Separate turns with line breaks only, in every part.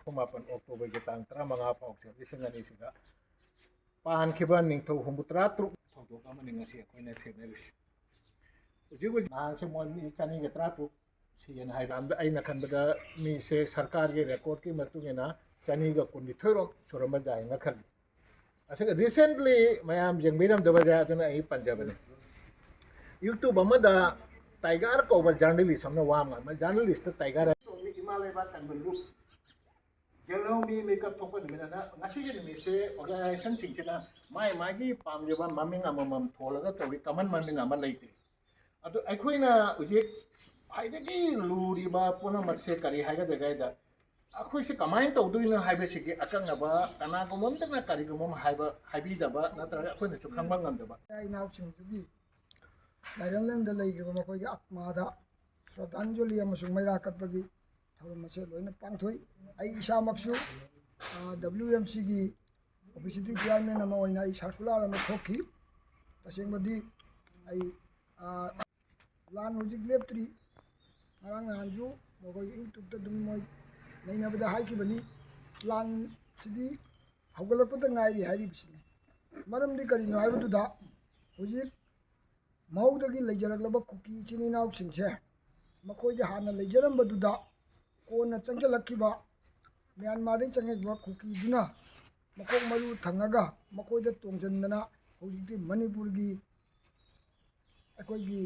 Kumapan Oktober kitang tara mga pauksa isang ani siga pahan kiban ning to humbutra tru to kama ning asi ko na theneris uji na se mon ni chani ga tratu si yan hai ram ai na khan bada mi se sarkar ge record ki matung na chani ga kun ni thorom soram ba jai na khan asa recently mayam jeng biram da ba ja na ai punjab ne YouTube amada tiger ko ba journalist amna wa ma journalist tiger himalaya ba tan bu General mi makeup thok ni na ngasi ni mi se organization singchina mai magi pamjeba maming amam tholaga to common maming ama leite adu aikoina uji haidagi luri ba puna matse kari haiga de gaida akoi se kamai to duina haibe sigi akanga ba kana gomom tana kari gomom haiba haibi da ba natra akoina chu khangba ngam da ba
ai naw singjugi lairanglang da leigriba makoi gi atma da shraddhanjali amasung maira katbagi thauram ase loina pangthoi ai isamaksu WMC gi official chairman ama oina ai circular ama thokhi tasengmadi ai lan hojik leptri marang hanju mogoi YouTube ta dum moi naina bada hai ki bani lan sidi haugalapata ngairi hari bisine maram di kari no ai badu da hojik maudagi leijaraglaba kuki chini naw singse makoi de hana leijaram badu da kona changjalakkiba Myanmar dai changekba kuki duna makok maru thangaga makoi da tongjanna hojikti Manipur gi akoi gi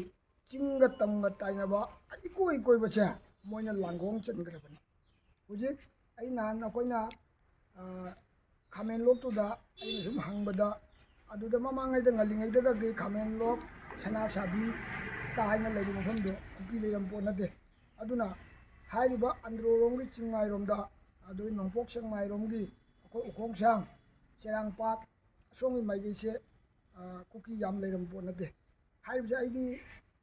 chinga tamga tainaba ikoi ikoi bacha moina langong changrabani hojik ai nan akoina khamen lok tu da ai sum hangbada aduda mamangai da ngalingai da ge khamen lok sana sabi ta haina legi mafam do kuki leiram po nade aduna hairiba androrong gi chingai romda adoi nongpok sang mai romgi akoi ukong sang cherang pat somi mai ge se kuki yam leiram po nade hairiba aigi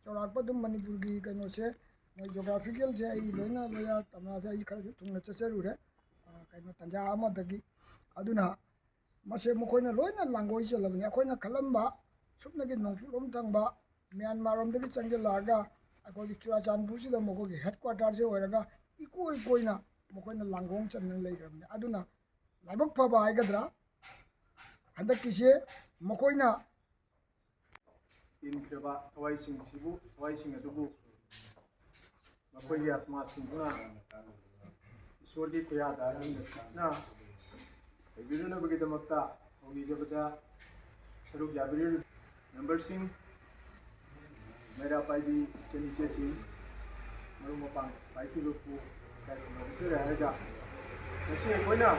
chorak padum Manipur gi kaino se moi geographical se ai loina loya tamna se ai khara thungna chacharu re kaino tanja ama dagi aduna mase mokoina loina langoi chalabni akoina khalamba supna gi nongchu lom thangba Myanmar rom dagi changjalaga akoi Churachandpur sida mokogi headquarter se oiraga ikoi koina mokoina langong channa leigrabni aduna laibak phaba aigadra handak kise mokoina
inkraba thawai sing sibu thawai sing adubu makoi atma singuna iswadi kuya da na biduna bagi damakta hogi jabada saruk jabir number sing मेरा पाई नीचे सी मरु मपांग पाई की लोग को क्या नौकरी रहेगा ऐसे कोई ना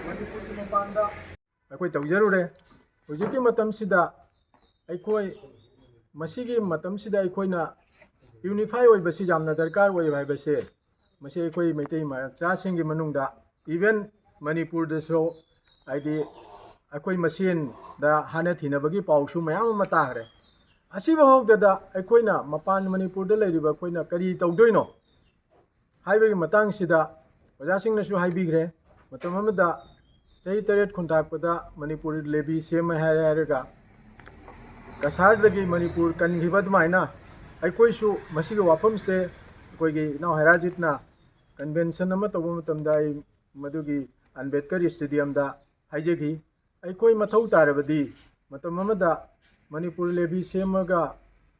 मणिपुर की मपांग दा कोई तौजरू रे उसी की मतम सिदा कोई मसी की मतम सिदा कोई ना यूनिफाई होई बसी जामना दरकार होई भाई बसे मसे कोई मैते मचा सिंह की मनुंग दा इवन मणिपुर दसो आईदी कोई मशीन दा हाने थीनबगी पाउसु मयाम मता हरे असीब होगदा अखोइना मपान मणिपुर दा लेरिबा अखोइना करी तौदोइनो हाइबगी मतंग सिदा प्रजासिंगनसु हाइबिग्रे मतम अमदा चही 8 खुंथाकपदा मणिपुर लेबी सेम हारे हारेगा कसारदगी मणिपुर कनगिबा दमाइना अखोइसु मसिगे वाफम से अखोइगी नाव हैराजितना कन्वेंशन अमा तौबा मतमदा मदुगी अंबेडकर स्टेडियम दा हाइजेगी अखोइ मथौ तारबदी मतम अमदा मणिपुर लेबी सेमगा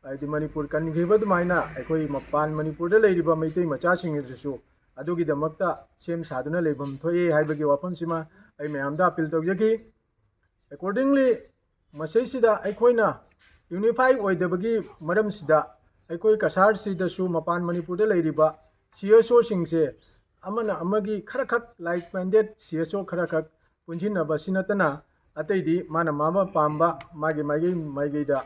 आदि मणिपुर कनगिबदमाइना अखोई मपान मणिपुर लेरिबा मैतै मचासिंगसु अदुगी दमक्ता सेम सादुना लेबम थोए हाइबगी वाफमसिमा आई मयामदा अपील तौजगी अकॉर्डिंगली मसैसिदा अखोइना यूनिफाई ओइदबगी मरमसिदा ꯑꯩꯈꯣꯏ ꯀꯁꯥꯔꯁꯤꯗꯁꯨ ꯃꯄꯥꯟ ꯃꯅꯤꯄꯨꯔꯗ ꯂꯩꯔꯤꯕ CSOꯁꯤꯡꯁꯦ ꯑꯃꯅ ꯑꯃꯒꯤ ꯈꯔꯈꯛ ꯂꯥꯏꯛ ꯃꯥꯏꯟꯗꯦꯠ CSO ꯈꯔꯈꯛ ꯄꯨꯟꯁꯤꯟꯅꯕ ꯁꯤ ꯅꯠꯇꯅ ꯑꯇꯩꯗꯤ ꯃꯥꯅ ꯄꯥꯝꯕ ꯃꯥꯒꯤ ꯃꯥꯏꯀꯩꯗ